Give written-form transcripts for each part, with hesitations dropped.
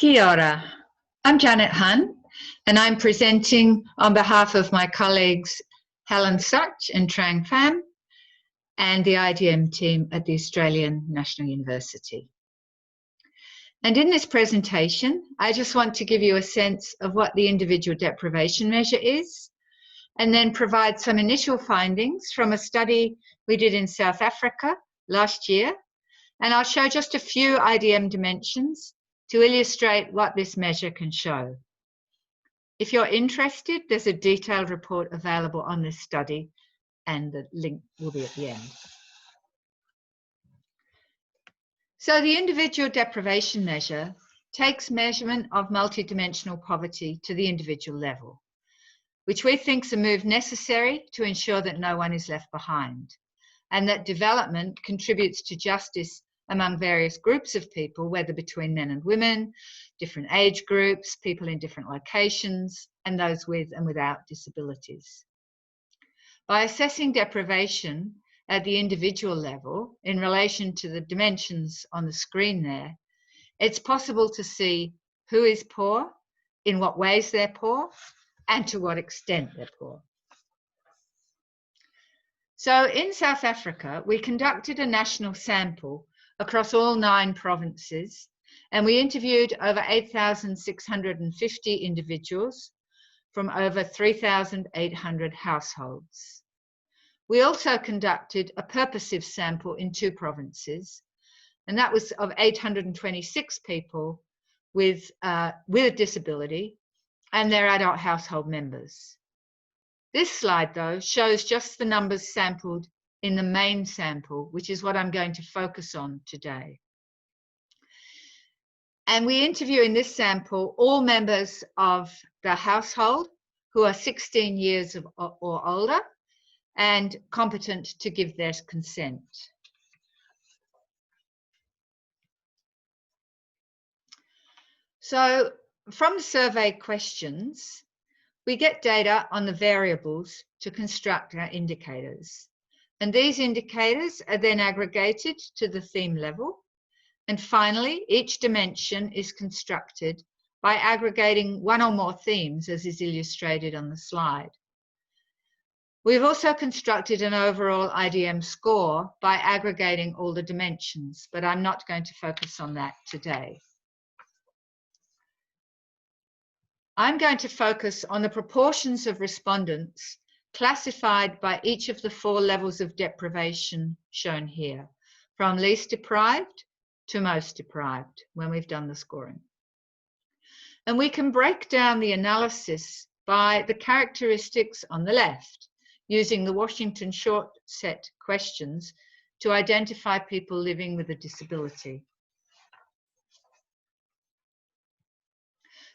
Kia ora. I'm Janet Hun, and I'm presenting on behalf of my colleagues Helen, Suich and Trang, Pham, and the IDM team at the Australian National University. And in this presentation, I just want to give you a sense of what the individual deprivation measure is, and then provide some initial findings from a study we did in South Africa last year. And I'll show just a few IDM dimensions to illustrate what this measure can show. If you're interested, there's a detailed report available on this study, and the link will be at the end. So the individual deprivation measure takes measurement of multidimensional poverty to the individual level, which we think is a move necessary to ensure that no one is left behind, and that development contributes to justice among various groups of people, whether between men and women, different age groups, people in different locations, and those with and without disabilities. By assessing deprivation at the individual level in relation to the dimensions on the screen there, it's possible to see who is poor, in what ways they're poor, and to what extent they're poor. So in South Africa, we conducted a national sample across all 9 provinces, and we interviewed over 8,650 individuals from over 3,800 households. We also conducted a purposive sample in 2 provinces, and that was of 826 people with a disability and their adult household members. This slide, though, shows just the numbers sampled in the main sample, which is what I'm going to focus on today. And we interview in this sample all members of the household who are 16 years or older and competent to give their consent. So from the survey questions, we get data on the variables to construct our indicators. And these indicators are then aggregated to the theme level. And finally, each dimension is constructed by aggregating one or more themes, as is illustrated on the slide. We've also constructed an overall IDM score by aggregating all the dimensions, but I'm not going to focus on that today. I'm going to focus on the proportions of respondents classified by each of the 4 levels of deprivation shown here, from least deprived to most deprived, when we've done the scoring. And we can break down the analysis by the characteristics on the left, using the Washington short set questions to identify people living with a disability.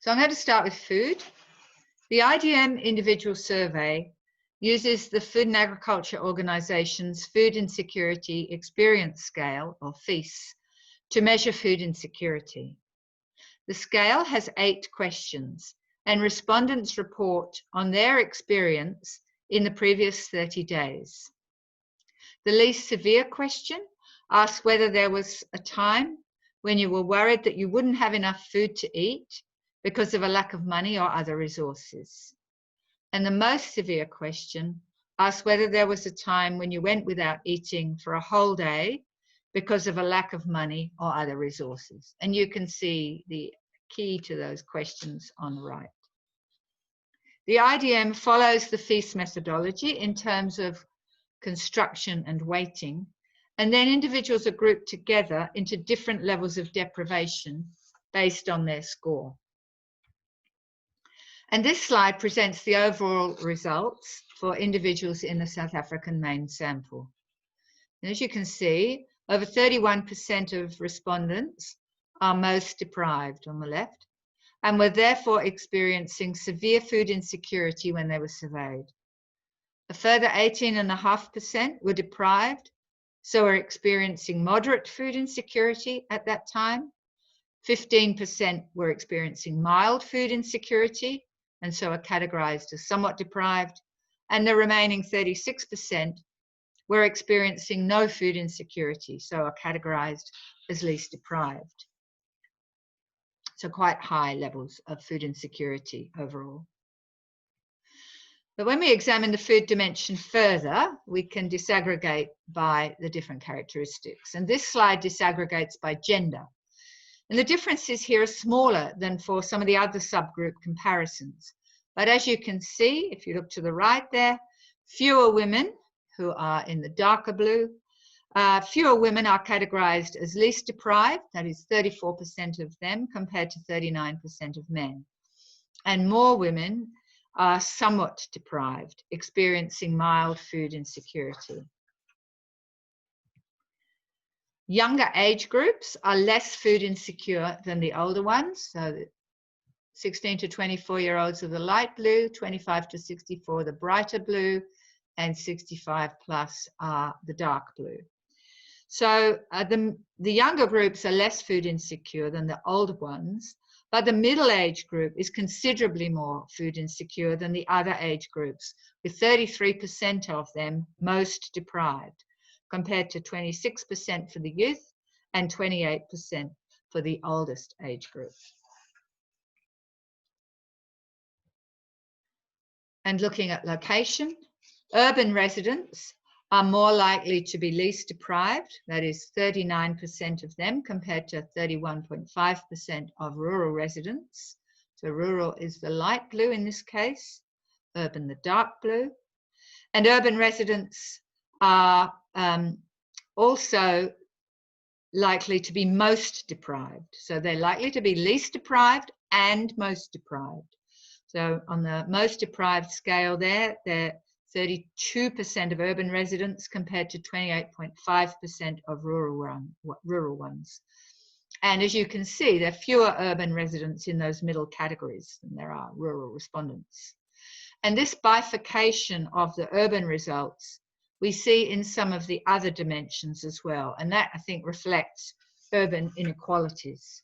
So I'm going to start with food. The IDM individual survey uses the Food and Agriculture Organization's Food Insecurity Experience Scale, or FIS, to measure food insecurity. The scale has 8 questions, and respondents report on their experience in the previous 30 days. The least severe question asks whether there was a time when you were worried that you wouldn't have enough food to eat because of a lack of money or other resources. And the most severe question asks whether there was a time when you went without eating for a whole day because of a lack of money or other resources. And you can see the key to those questions on the right. The IDM follows the FIS methodology in terms of construction and weighting, and then individuals are grouped together into different levels of deprivation based on their score. And this slide presents the overall results for individuals in the South African main sample. And as you can see, over 31% of respondents are most deprived on the left, and were therefore experiencing severe food insecurity when they were surveyed. A further 18.5% were deprived, so were experiencing moderate food insecurity at that time. 15% were experiencing mild food insecurity, and so are categorized as somewhat deprived, and the remaining 36% were experiencing no food insecurity, so are categorized as least deprived. So quite high levels of food insecurity overall. But when we examine the food dimension further, we can disaggregate by the different characteristics. And this slide disaggregates by gender. And the differences here are smaller than for some of the other subgroup comparisons. But as you can see, if you look to the right there, fewer women who are in the darker blue, fewer women are categorized as least deprived, that is 34% of them compared to 39% of men. And more women are somewhat deprived, experiencing mild food insecurity. Younger age groups are less food insecure than the older ones. So 16 to 24-year-olds are the light blue, 25 to 64 the brighter blue, and 65 plus are the dark blue. So the younger groups are less food insecure than the older ones, but the middle age group is considerably more food insecure than the other age groups, with 33% of them most deprived, compared to 26% for the youth and 28% for the oldest age group. And looking at location, urban residents are more likely to be least deprived, that is 39% of them compared to 31.5% of rural residents. So rural is the light blue in this case, urban the dark blue. And urban residents are also likely to be most deprived. So they're likely to be least deprived and most deprived. So on the most deprived scale there, they're 32% of urban residents compared to 28.5% of rural ones. And as you can see, there are fewer urban residents in those middle categories than there are rural respondents. And this bifurcation of the urban results we see in some of the other dimensions as well. And that, I think, reflects urban inequalities.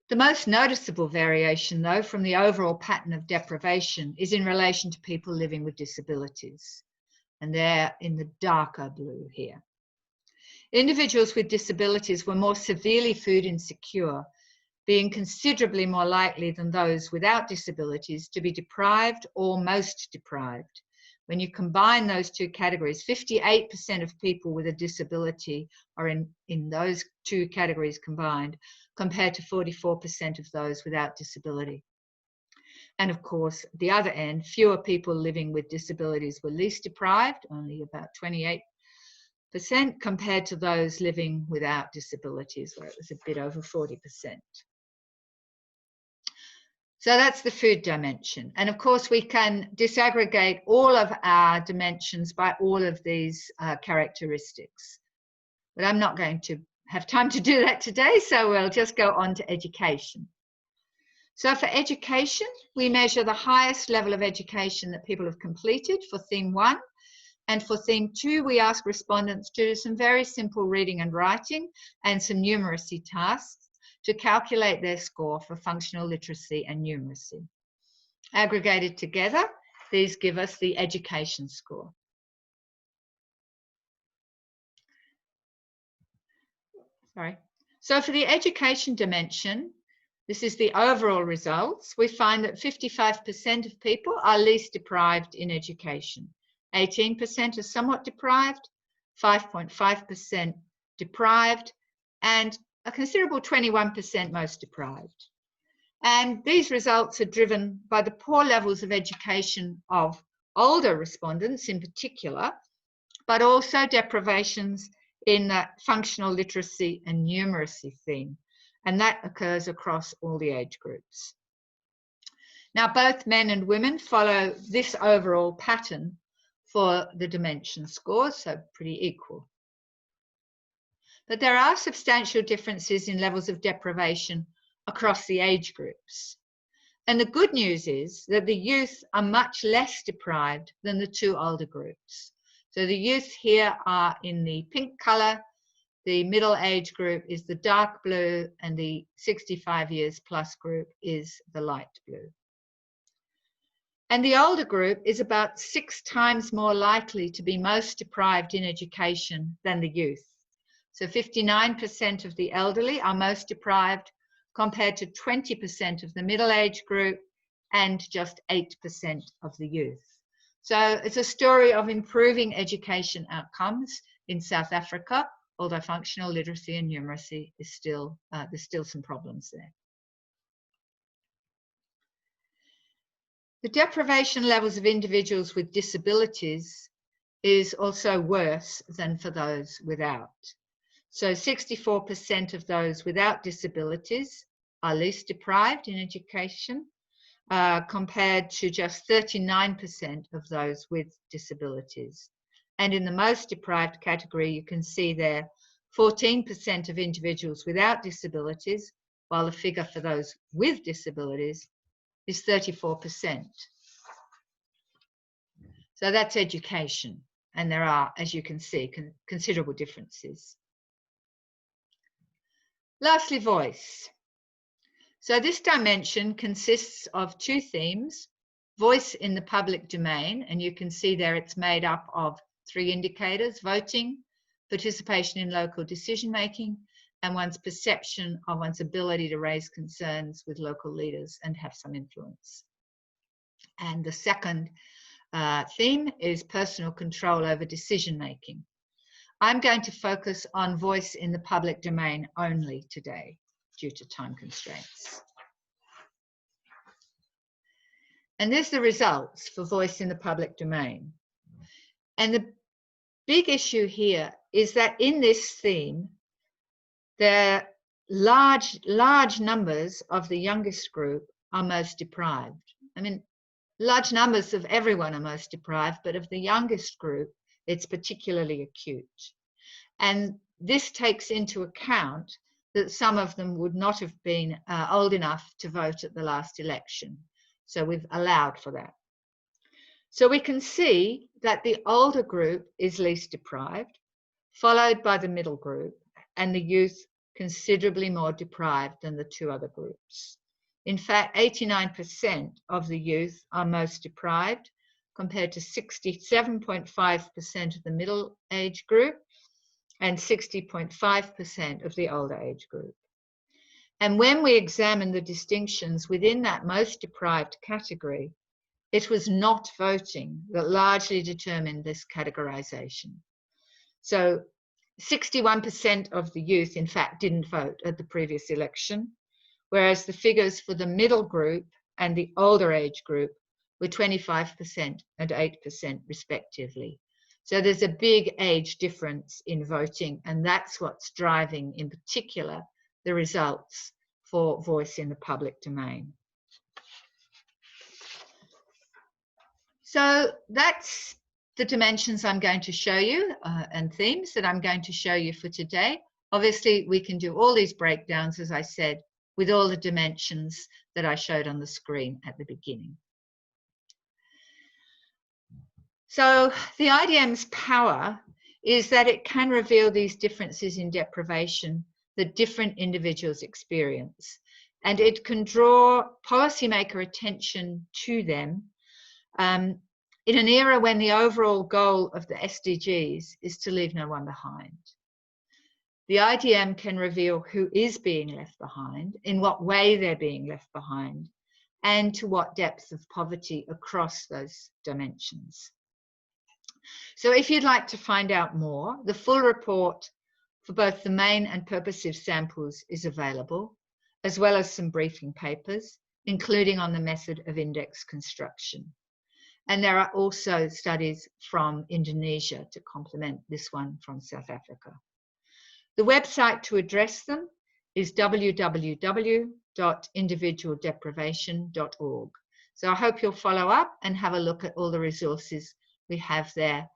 The most noticeable variation, though, from the overall pattern of deprivation is in relation to people living with disabilities. And they're in the darker blue here. Individuals with disabilities were more severely food insecure, being considerably more likely than those without disabilities to be deprived or most deprived. When you combine those two categories, 58% of people with a disability are in those two categories combined, compared to 44% of those without disability. And of course, at the other end, fewer people living with disabilities were least deprived, only about 28%, compared to those living without disabilities, where it was a bit over 40%. So that's the food dimension. And of course, we can disaggregate all of our dimensions by all of these characteristics. But I'm not going to have time to do that today, so we'll just go on to education. So for education, we measure the highest level of education that people have completed for theme 1. And for theme 2, we ask respondents to do some very simple reading and writing and some numeracy tasks to calculate their score for functional literacy and numeracy. Aggregated together, these give us the education score. So for the education dimension, this is the overall results. We find that 55% of people are least deprived in education. 18% are somewhat deprived, 5.5% deprived, and a considerable 21% most deprived. And these results are driven by the poor levels of education of older respondents in particular, but also deprivations in the functional literacy and numeracy theme. And that occurs across all the age groups. Now, both men and women follow this overall pattern for the dimension scores, so pretty equal. But there are substantial differences in levels of deprivation across the age groups. And the good news is that the youth are much less deprived than the two older groups. So the youth here are in the pink color, the middle age group is the dark blue, and the 65 years plus group is the light blue. And the older group is about 6 times more likely to be most deprived in education than the youth. So 59% of the elderly are most deprived, compared to 20% of the middle-age group and just 8% of the youth. So it's a story of improving education outcomes in South Africa, although functional literacy and numeracy is still, there's still some problems there. The deprivation levels of individuals with disabilities is also worse than for those without. So 64% of those without disabilities are least deprived in education, compared to just 39% of those with disabilities. And in the most deprived category, you can see there 14% of individuals without disabilities, while the figure for those with disabilities is 34%. So that's education. And there are, as you can see, considerable differences. Lastly, voice. So this dimension consists of two themes: voice in the public domain, and you can see there it's made up of three indicators: voting, participation in local decision-making, and one's perception of one's ability to raise concerns with local leaders and have some influence. And the second theme is personal control over decision-making. I'm going to focus on voice in the public domain only today, due to time constraints. And there's the results for voice in the public domain. And the big issue here is that in this theme, there are large numbers of the youngest group are most deprived. I mean, large numbers of everyone are most deprived, but of the youngest group, it's particularly acute. And this takes into account that some of them would not have been old enough to vote at the last election. So we've allowed for that. So we can see that the older group is least deprived, followed by the middle group, and the youth considerably more deprived than the two other groups. In fact, 89% of the youth are most deprived, compared to 67.5% of the middle age group and 60.5% of the older age group. And when we examine the distinctions within that most deprived category, it was not voting that largely determined this categorization. So 61% of the youth, in fact, didn't vote at the previous election, whereas the figures for the middle group and the older age group were 25% and 8% respectively. So there's a big age difference in voting, and that's what's driving, in particular, the results for voice in the public domain. So that's the dimensions I'm going to show you and themes that I'm going to show you for today. Obviously, we can do all these breakdowns, as I said, with all the dimensions that I showed on the screen at the beginning. So the IDM's power is that it can reveal these differences in deprivation that different individuals experience, and it can draw policymaker attention to them in an era when the overall goal of the SDGs is to leave no one behind. The IDM can reveal who is being left behind, in what way they're being left behind, and to what depth of poverty across those dimensions. So if you'd like to find out more, the full report for both the main and purposive samples is available, as well as some briefing papers, including on the method of index construction. And there are also studies from Indonesia to complement this one from South Africa. The website to address them is www.individualdeprivation.org. So I hope you'll follow up and have a look at all the resources we have there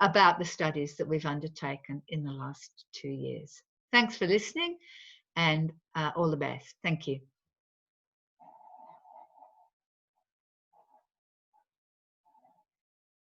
about the studies that we've undertaken in the last 2 years. Thanks for listening, and all the best. Thank you.